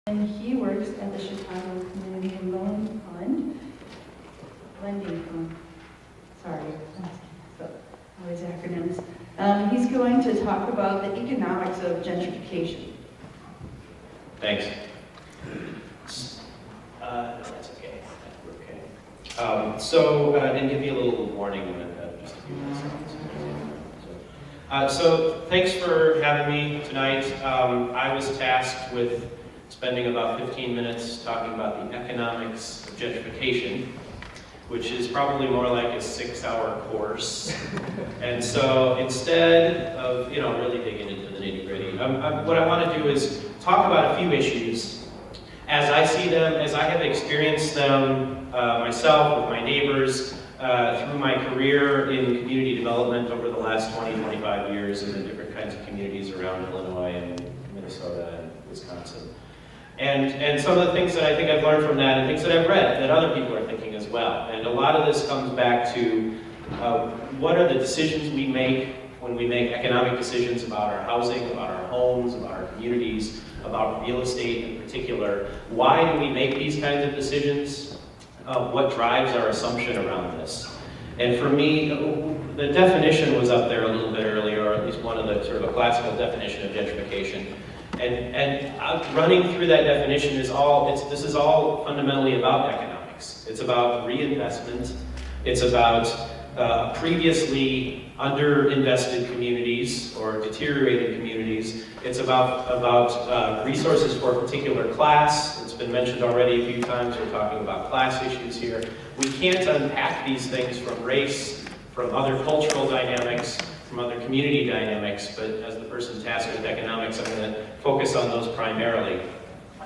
And he works at the Chicago Community Loan Fund, Lending Fund. Sorry, so always acronyms. He's going to talk about the economics of gentrification. Thanks. That's okay. We're okay. And give me a little warning when just a few minutes. So thanks for having me tonight. I was tasked with spending about 15 minutes talking about the economics of gentrification, which is probably more like a 6-hour course. And so instead of really digging into the nitty-gritty, what I want to do is talk about a few issues as I see them, as I have experienced them myself, with my neighbors, through my career in community development over the last 20-25 years in the different kinds of communities around Illinois and Minnesota and Wisconsin. And some of the things that I think I've learned from that and things that I've read that other people are thinking as well. And a lot of this comes back to what are the decisions we make when we make economic decisions about our housing, about our homes, about our communities, about real estate in particular. Why do we make these kinds of decisions? What drives our assumption around this? And for me, the definition was up there a little bit earlier, or at least one of the sort of a classical definition of gentrification. And running through that definition is this is all fundamentally about economics. It's about reinvestment. It's about previously underinvested communities or deteriorated communities. It's about resources for a particular class. It's been mentioned already a few times. We're talking about class issues here. We can't unpack these things from race, from other cultural dynamics, from other community dynamics, but as the person tasked with economics, I'm going to focus on those primarily.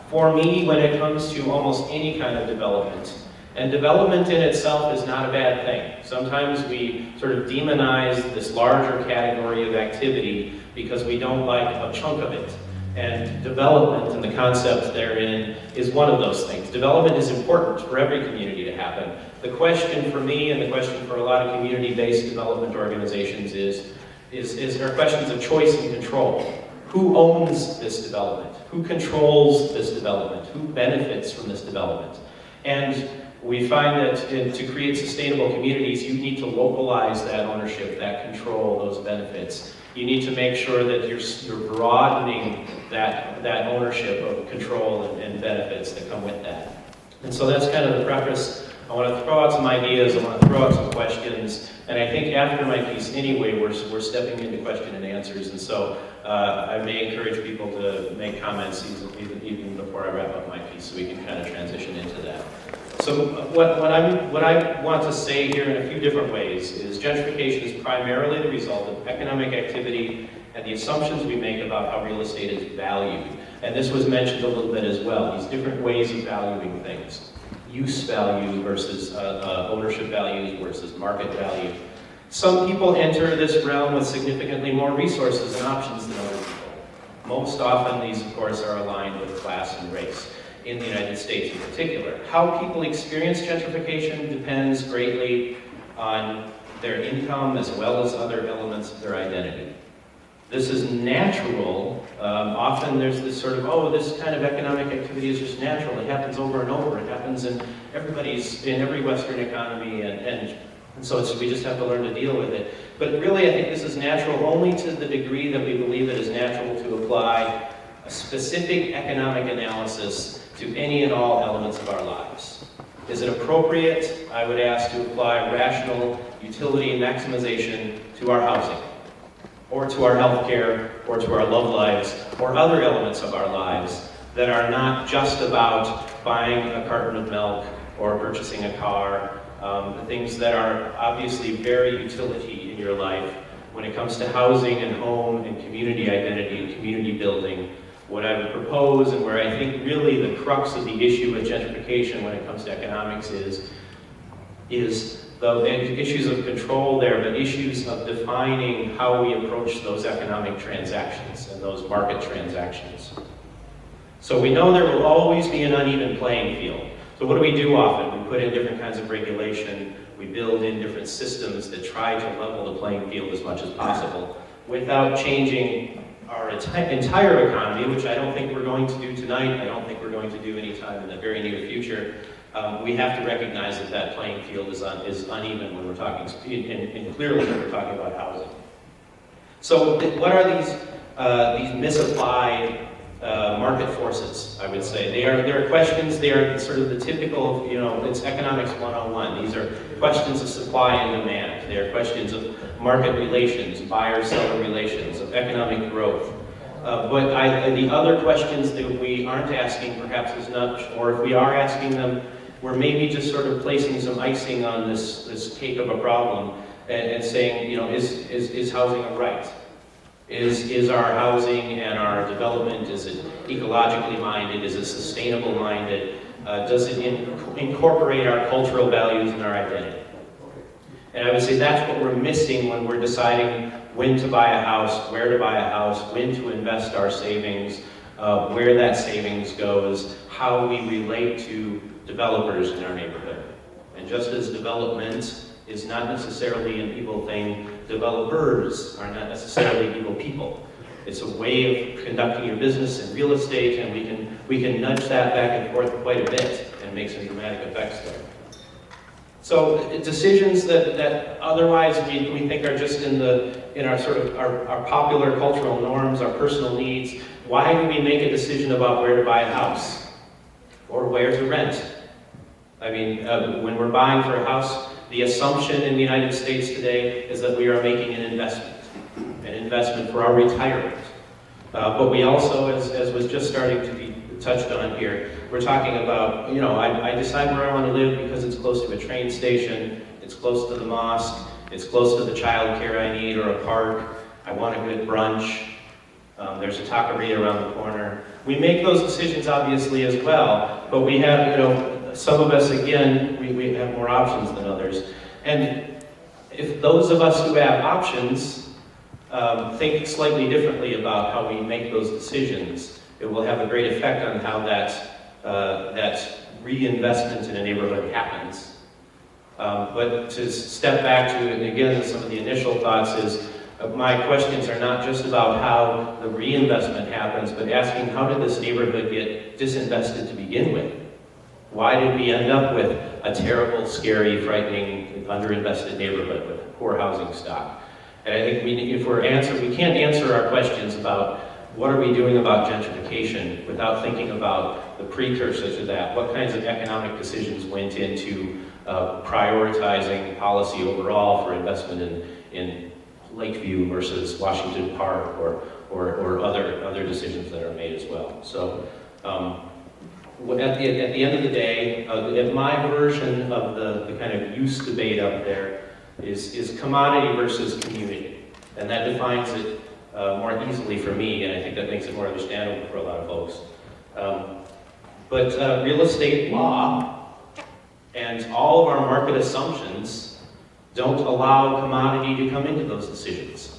For me, when it comes to almost any kind of development, and development in itself is not a bad thing. Sometimes we sort of demonize this larger category of activity because we don't like a chunk of it. And development and the concept therein is one of those things. Development is important for every community to happen. The question for me and the question for a lot of community-based development organizations are questions of choice and control. Who owns this development? Who controls this development? Who benefits from this development? And we find that to create sustainable communities, you need to localize that ownership, that control, those benefits. You need to make sure that you're broadening that ownership of control and benefits that come with that. And so that's kind of the preface. I want to throw out some ideas, I want to throw out some questions, and I think after my piece anyway, we're stepping into question and answers, and so I may encourage people to make comments even before I wrap up my piece so we can kind of transition into that. So what I want to say here in a few different ways is gentrification is primarily the result of economic activity and the assumptions we make about how real estate is valued. And this was mentioned a little bit as well, these different ways of valuing things. Use value versus ownership values versus market value. Some people enter this realm with significantly more resources and options than other people. Most often these, of course, are aligned with class and race. In the United States in particular. How people experience gentrification depends greatly on their income as well as other elements of their identity. This is natural. Often there's this sort of, this kind of economic activity is just natural. It happens over and over. It happens in every Western economy, and so we just have to learn to deal with it. But really, I think this is natural only to the degree that we believe it is natural to apply a specific economic analysis to any and all elements of our lives. Is it appropriate, I would ask, to apply rational utility maximization to our housing, or to our healthcare, or to our love lives, or other elements of our lives that are not just about buying a carton of milk or purchasing a car, the things that are obviously very utility in your life when it comes to housing and home and community identity and community building. What I would propose, and where I think really the crux of the issue with gentrification when it comes to economics is the issues of control there, but issues of defining how we approach those economic transactions and those market transactions. So we know there will always be an uneven playing field. So what do we do often? We put in different kinds of regulation, we build in different systems that try to level the playing field as much as possible without changing our entire economy, which I don't think we're going to do tonight, I don't think we're going to do anytime in the very near future, we have to recognize that that playing field is uneven when we're talking, and clearly when we're talking about housing. So what are these misapplied market forces, I would say? They are questions, they are sort of the typical, it's economics 101. These are questions of supply and demand. They are questions of market relations, buyer-seller relations, of economic growth. But the other questions that we aren't asking perhaps as much, or if we are asking them, we're maybe just sort of placing some icing on this cake of a problem and saying, is housing a right? Is our housing and our development, is it ecologically minded? Is it sustainable minded? Does it incorporate our cultural values and our identity? And I would say that's what we're missing when we're deciding when to buy a house, where to buy a house, when to invest our savings, where that savings goes, how we relate to developers in our neighborhood. And just as development is not necessarily an evil thing, developers are not necessarily evil people. It's a way of conducting your business in real estate, and we can nudge that back and forth quite a bit and make some dramatic effects there. So decisions that otherwise we think are just in our sort of our popular cultural norms, our personal needs. Why do we make a decision about where to buy a house or where to rent? I mean, when we're buying for a house, the assumption in the United States today is that we are making an investment for our retirement. But we also, as was just starting to be touched on here, we're talking about, I decide where I want to live because it's close to a train station, it's close to the mosque, it's close to the child care I need or a park, I want a good brunch, there's a taqueria around the corner. We make those decisions obviously as well, but we have, some of us, again, we have more options than others. And if those of us who have options think slightly differently about how we make those decisions, it will have a great effect on how that reinvestment in a neighborhood happens. But to step back to, and again, some of the initial thoughts is, my questions are not just about how the reinvestment happens, but asking how did this neighborhood get disinvested to begin with? Why did we end up with a terrible, scary, frightening, underinvested neighborhood with poor housing stock? And I think we can't answer our questions about what are we doing about gentrification without thinking about the precursor to that. What kinds of economic decisions went into prioritizing policy overall for investment in Lakeview versus Washington Park or other decisions that are made as well. So at the end of the day, my version of the kind of use debate up there is commodity versus community. And that defines it more easily for me, and I think that makes it more understandable for a lot of folks. But real estate law and all of our market assumptions don't allow commodity to come into those decisions.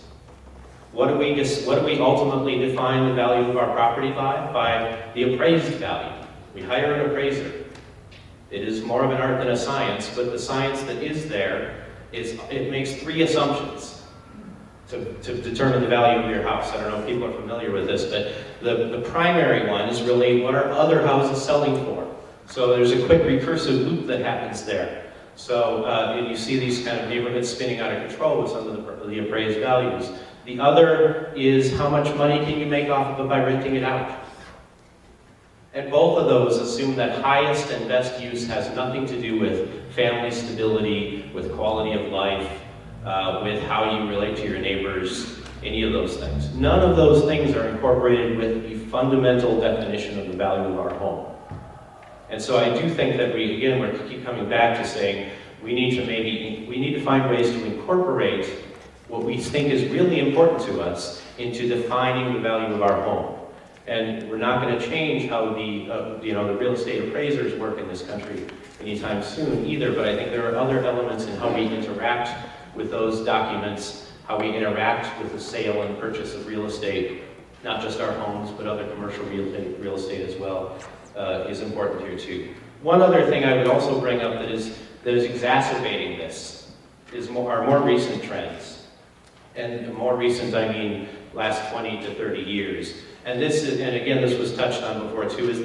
What do we ultimately define the value of our property by? By the appraised value. We hire an appraiser. It is more of an art than a science, but the science that is there it makes three assumptions to determine the value of your house. I don't know if people are familiar with this, but the primary one is really what are other houses selling for. So there's a quick recursive loop that happens there. So you see these kind of neighborhoods spinning out of control with some of the appraised values. The other is how much money can you make off of it by renting it out. And both of those assume that highest and best use has nothing to do with family stability, with quality of life, with how you relate to your neighbors, any of those things. None of those things are incorporated with the fundamental definition of the value of our home. And so I do think that we keep coming back to saying we need to find ways to incorporate what we think is really important to us into defining the value of our home. And we're not going to change how the real estate appraisers work in this country anytime soon either, but I think there are other elements in how we interact with those documents, how we interact with the sale and purchase of real estate, not just our homes, but other commercial real estate as well, is important here too. One other thing I would also bring up that is exacerbating this is our more recent trends. And more recent, I mean last 20 to 30 years. And this is, and again, this was touched on before too, is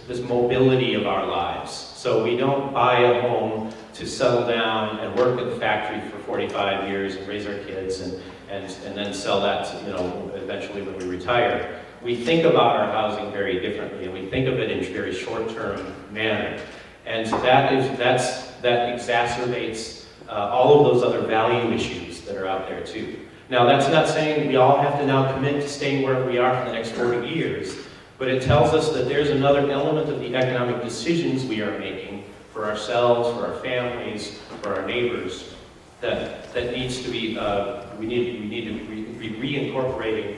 this mobility of our lives. So we don't buy a home to settle down and work at the factory for 45 years and raise our kids and then sell that to, eventually when we retire. We think about our housing very differently, and we think of it in a very short-term manner. And that exacerbates all of those other value issues that are out there too. Now, that's not saying we all have to now commit to staying where we are for the next 40 years, but it tells us that there's another element of the economic decisions we are making for ourselves, for our families, for our neighbors, that needs to be, we need to be reincorporating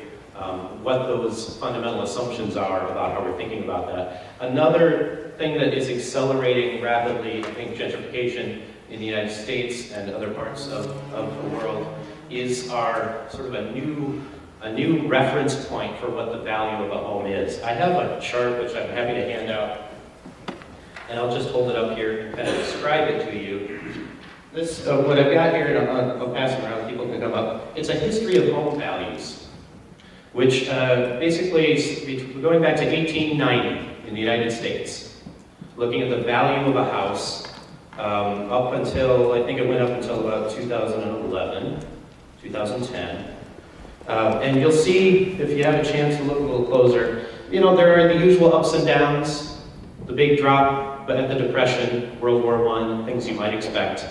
what those fundamental assumptions are about how we're thinking about that. Another thing that is accelerating rapidly, I think, gentrification in the United States and other parts of the world is our sort of a new reference point for what the value of a home is. I have a chart which I'm happy to hand out, and I'll just hold it up here and kind of describe it to you. This, what I've got here, and I'll pass it around, people can come up. It's a history of home values, which basically is going back to 1890 in the United States, looking at the value of a house up until, I think it went up until about 2011, 2010. And you'll see, if you have a chance to look a little closer, there are the usual ups and downs, the big drop at the Depression, World War I, things you might expect,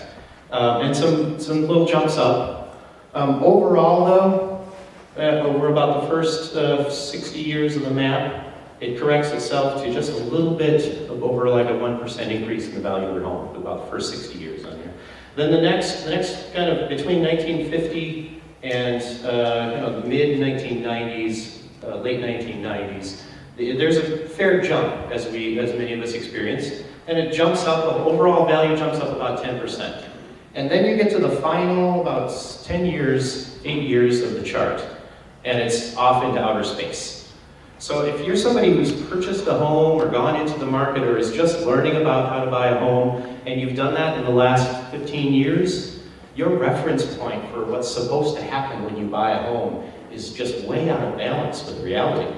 and some little jumps up. Overall, though, over about the first 60 years of the map, it corrects itself to just a little bit of over like a 1% increase in the value of your home, about the first 60 years on here. Then the next kind of between 1950 and the mid-1990s, late 1990s, there's a fair jump as many of us experienced, and it jumps up, the overall value jumps up about 10%. And then you get to the final about 8 years of the chart, and it's off into outer space. So if you're somebody who's purchased a home or gone into the market or is just learning about how to buy a home, and you've done that in the last 15 years, your reference point for what's supposed to happen when you buy a home is just way out of balance with reality.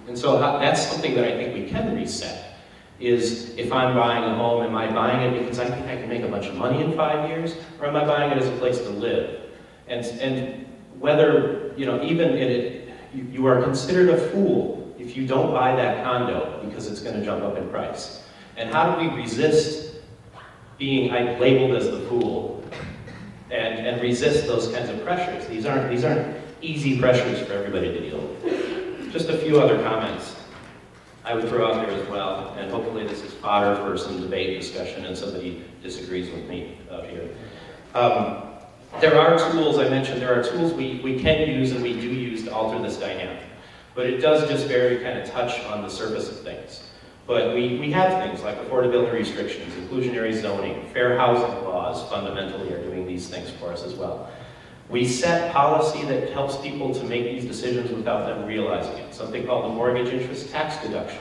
And so that's something that I think we can reset, is if I'm buying a home, am I buying it because I think I can make a bunch of money in 5 years, or am I buying it as a place to live? And whether, even in it, you are considered a fool if you don't buy that condo because it's going to jump up in price. And how do we resist being labeled as the fool and resist those kinds of pressures? These aren't easy pressures for everybody to deal with. Just a few other comments I would throw out there as well, and hopefully this is fodder for some debate, discussion, and somebody disagrees with me out here. There are tools, I mentioned, there are tools we can use and we do use to alter this dynamic. But it does just very kind of touch on the surface of things. But we have things like affordability restrictions, inclusionary zoning, fair housing laws fundamentally are doing these things for us as well. We set policy that helps people to make these decisions without them realizing it. Something called the mortgage interest tax deduction.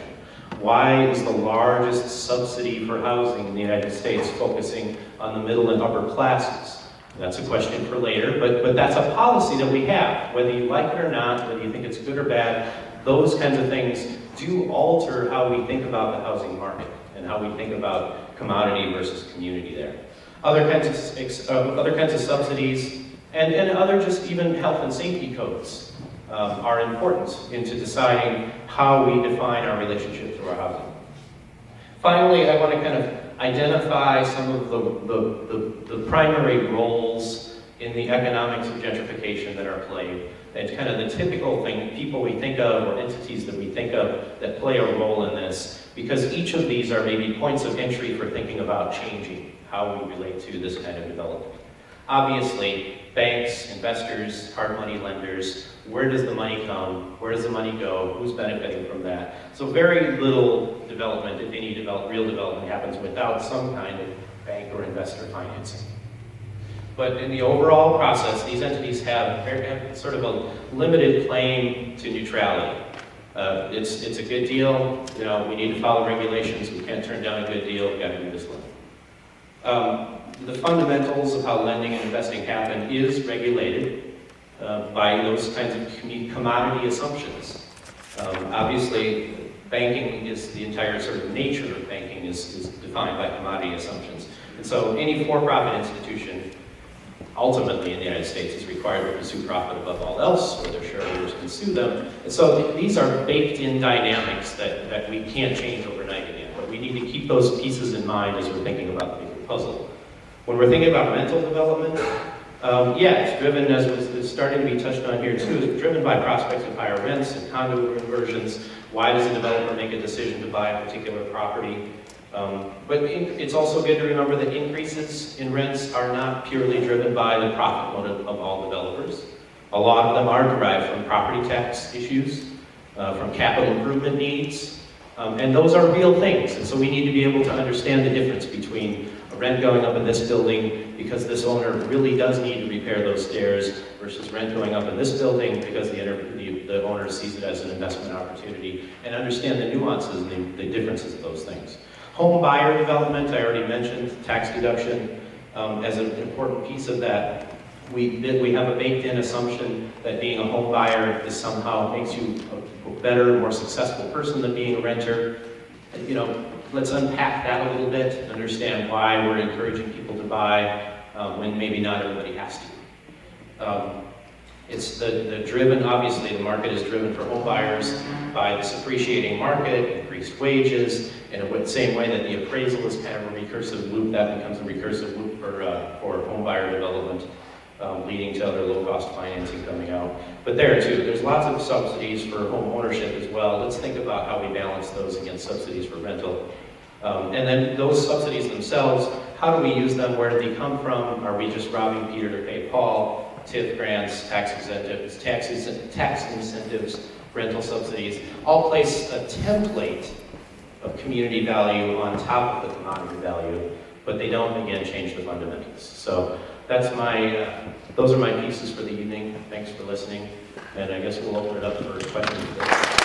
Why is the largest subsidy for housing in the United States focusing on the middle and upper classes? That's a question for later, but that's a policy that we have. Whether you like it or not, whether you think it's good or bad, those kinds of things do alter how we think about the housing market and how we think about commodity versus community there. Other kinds of subsidies and other just even health and safety codes are important into deciding how we define our relationship to our housing. Finally, I want to kind of identify some of the primary roles in the economics of gentrification that are played. It's kind of the typical thing, people we think of or entities that we think of that play a role in this, because each of these are maybe points of entry for thinking about changing how we relate to this kind of development. Obviously, banks, investors, hard money lenders, where does the money come? Where does the money go? Who's benefiting from that? So very little development, if any real development, happens without some kind of bank or investor financing. But in the overall process, these entities have sort of a limited claim to neutrality. It's a good deal. We need to follow regulations. We can't turn down a good deal. We've got to do this one. The fundamentals of how lending and investing happen is regulated. by those kinds of commodity assumptions. Obviously, banking is the entire sort of nature of banking is defined by commodity assumptions. And so any for-profit institution ultimately in the United States is required to pursue profit above all else, or their shareholders can sue them. And so these are baked-in dynamics that we can't change overnight again, but we need to keep those pieces in mind as we're thinking about the bigger puzzle. When we're thinking about rental development, it's driven, as was starting to be touched on here too, is driven by prospects of higher rents and condo conversions. Why does a developer make a decision to buy a particular property? But it's also good to remember that increases in rents are not purely driven by the profit motive of all developers. A lot of them are derived from property tax issues, from capital improvement needs, and those are real things. And so we need to be able to understand the difference between a rent going up in this building because this owner really does need to repair those stairs versus rent going up in this building because the owner sees it as an investment opportunity, and understand the nuances and the differences of those things. Home buyer development, I already mentioned, tax deduction as an important piece of that. We have a baked-in assumption that being a home buyer is somehow makes you a better, more successful person than being a renter. And, let's unpack that a little bit and understand why we're encouraging people to buy when maybe not everybody has to. It's the driven, obviously the market is driven for home buyers by this appreciating market, increased wages, in the same way that the appraisal is kind of a recursive loop, that becomes a recursive loop for home buyer development, leading to other low-cost financing coming out. But there too, there's lots of subsidies for home ownership as well. Let's think about how we balance those against subsidies for rental. And then those subsidies themselves, how do we use them? Where do they come from? Are we just robbing Peter to pay Paul? TIF grants, tax incentives, rental subsidies, all place a template of community value on top of the commodity value, but they don't, again, change the fundamentals. So that's those are my pieces for the evening. Thanks for listening, and I guess we'll open it up for questions.